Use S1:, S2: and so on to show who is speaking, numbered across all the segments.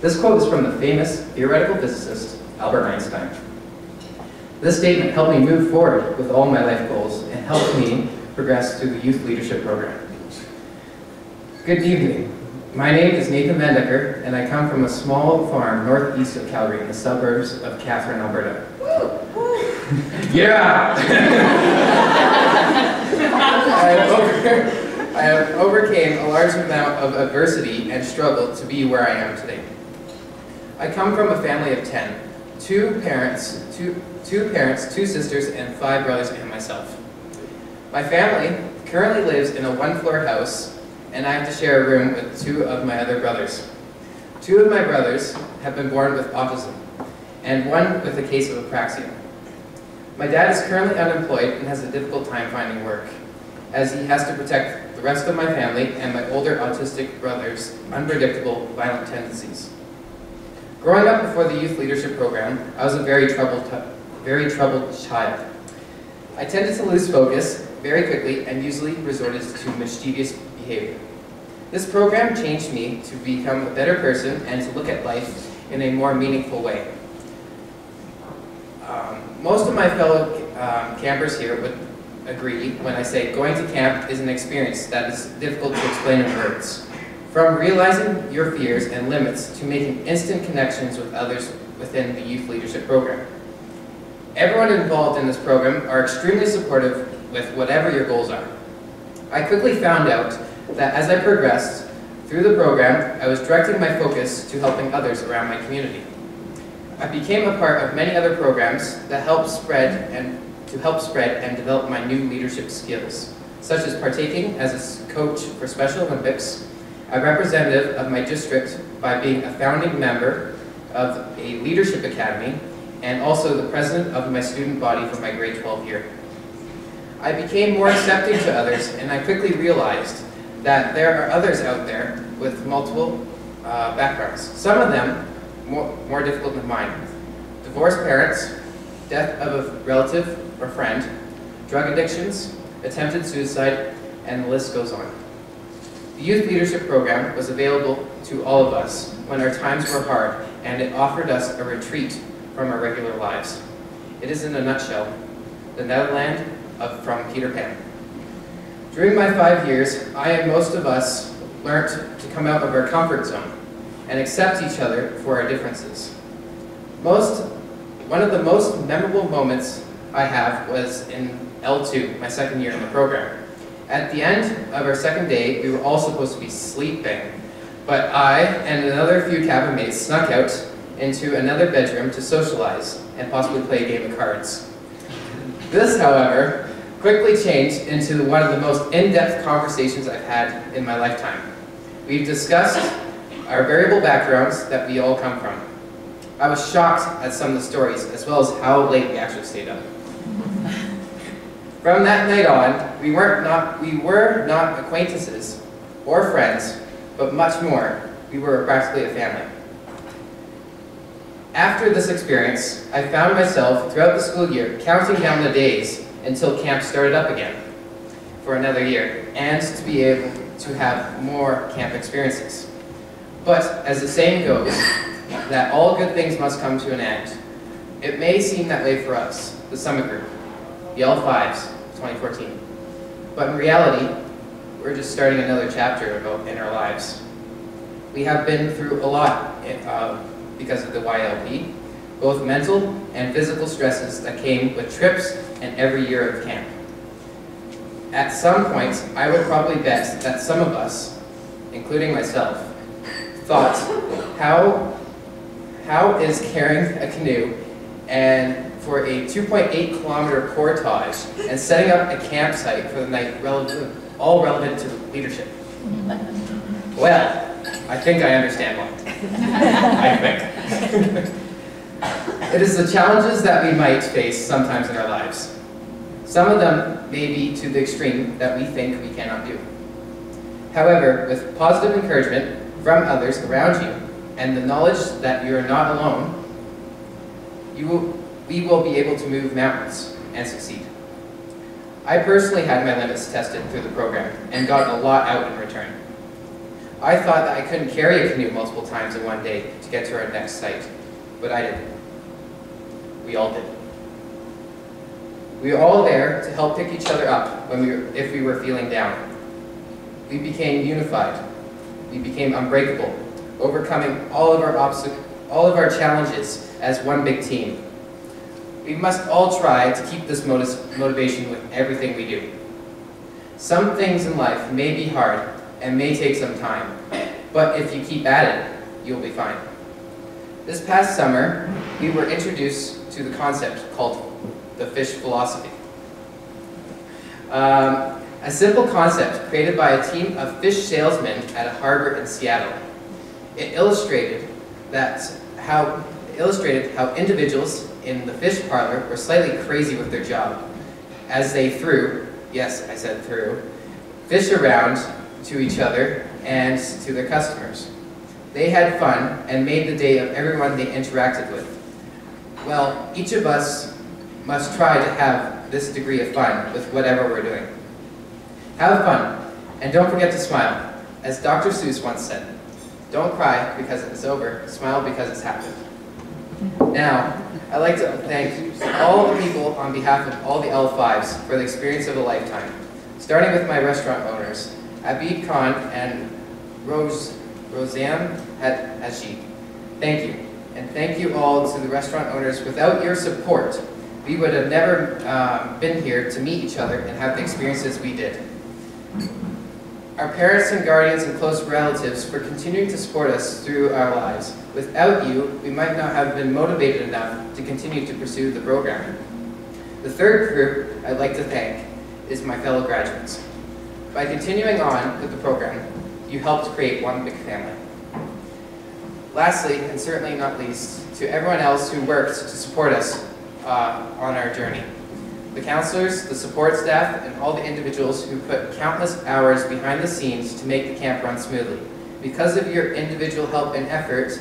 S1: This quote is from the famous theoretical physicist, Albert Einstein. This statement helped me move forward with all my life goals and helped me progress through the Youth Leadership Program. Good evening. My name is Nathan Van Decker, and I come from a small farm northeast of Calgary in the suburbs of Catherine, Alberta. Yeah! I have overcame a large amount of adversity and struggle to be where I am today. I come from a family of 10, two parents, two sisters, and 5 brothers and myself. My family currently lives in a 1-floor house, and I have to share a room with 2 of my other brothers. 2 of my brothers have been born with autism, and 1 with a case of apraxia. My dad is currently unemployed and has a difficult time finding work, as he has to protect the rest of my family and my older autistic brother's unpredictable violent tendencies. Growing up before the Youth Leadership Program, I was a very troubled child. I tended to lose focus very quickly and usually resorted to mischievous behavior. This program changed me to become a better person and to look at life in a more meaningful way. Most of my fellow campers here would agree when I say going to camp is an experience that is difficult to explain in words. From realizing your fears and limits to making instant connections with others within the Youth Leadership Program. Everyone involved in this program are extremely supportive with whatever your goals are. I quickly found out that as I progressed through the program, I was directing my focus to helping others around my community. I became a part of many other programs that help spread and develop my new leadership skills, such as partaking as a coach for Special Olympics, a representative of my district by being a founding member of a leadership academy, and also the president of my student body for my grade 12 year. I became more accepting to others, and I quickly realized that there are others out there with multiple backgrounds. Some of them more difficult than mine. Divorced parents, death of a relative or friend, drug addictions, attempted suicide, and the list goes on. The Youth Leadership Program was available to all of us when our times were hard, and it offered us a retreat from our regular lives. It is, in a nutshell, the Netherland from Peter Pan. During my 5 years, I and most of us learned to come out of our comfort zone and accept each other for our differences. One of the most memorable moments I have was in L2, my second year in the program. At the end of our second day, we were all supposed to be sleeping, but I and another few cabin mates snuck out into another bedroom to socialize and possibly play a game of cards. This, however, quickly changed into one of the most in-depth conversations I've had in my lifetime. We've discussed our variable backgrounds that we all come from. I was shocked at some of the stories, as well as how late we actually stayed up. From that night on, we were not acquaintances or friends, but much more, we were practically a family. After this experience, I found myself throughout the school year counting down the days until camp started up again for another year, and to be able to have more camp experiences. But as the saying goes, that all good things must come to an end. It may seem that way for us, the Summit Group, the L5s, 2014. But in reality, we're just starting another chapter in our lives. We have been through a lot because of the YLP, both mental and physical stresses that came with trips and every year of camp. At some point, I would probably bet that some of us, including myself, thought, how is carrying a canoe and for a 2.8 kilometer portage and setting up a campsite for the night all relevant to leadership? Well, I think I understand why. I think. It is the challenges that we might face sometimes in our lives. Some of them may be to the extreme that we think we cannot do. However, with positive encouragement from others around you and the knowledge that you are not alone, we will be able to move mountains and succeed. I personally had my limits tested through the program and got a lot out in return. I thought that I couldn't carry a canoe multiple times in one day to get to our next site, but I did. We all did. We were all there to help pick each other up if we were feeling down. We became unified. We became unbreakable, overcoming all of our challenges as one big team. We must all try to keep this motivation with everything we do. Some things in life may be hard and may take some time, but if you keep at it, you'll be fine. This past summer, we were introduced to the concept called the fish philosophy. A simple concept created by a team of fish salesmen at a harbor in Seattle. It illustrated how individuals in the fish parlor were slightly crazy with their job as they threw, yes, I said threw, fish around to each other and to their customers. They had fun and made the day of everyone they interacted with. Well, each of us must try to have this degree of fun with whatever we're doing. Have fun, and don't forget to smile. As Dr. Seuss once said, don't cry because it's over, smile because it's happened. Now, I'd like to thank all the people on behalf of all the L5s for the experience of a lifetime, starting with my restaurant owners, Abid Khan and Roseanne Haji. Thank you. And thank you all to the restaurant owners. Without your support, we would have never been here to meet each other and have the experiences we did. Our parents and guardians and close relatives for continuing to support us through our lives. Without you, we might not have been motivated enough to continue to pursue the program. The third group I'd like to thank is my fellow graduates. By continuing on with the program, you helped create one big family. Lastly, and certainly not least, to everyone else who worked to support us on our journey. The counselors, the support staff, and all the individuals who put countless hours behind the scenes to make the camp run smoothly. Because of your individual help and effort,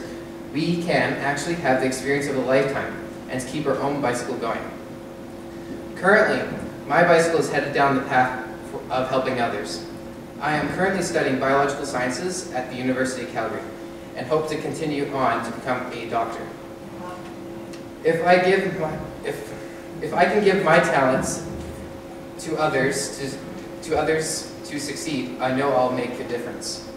S1: we can actually have the experience of a lifetime and keep our own bicycle going. Currently, my bicycle is headed down the path of helping others. I am currently studying biological sciences at the University of Calgary and hope to continue on to become a doctor. If I can give my talents to others to succeed, I know I'll make a difference.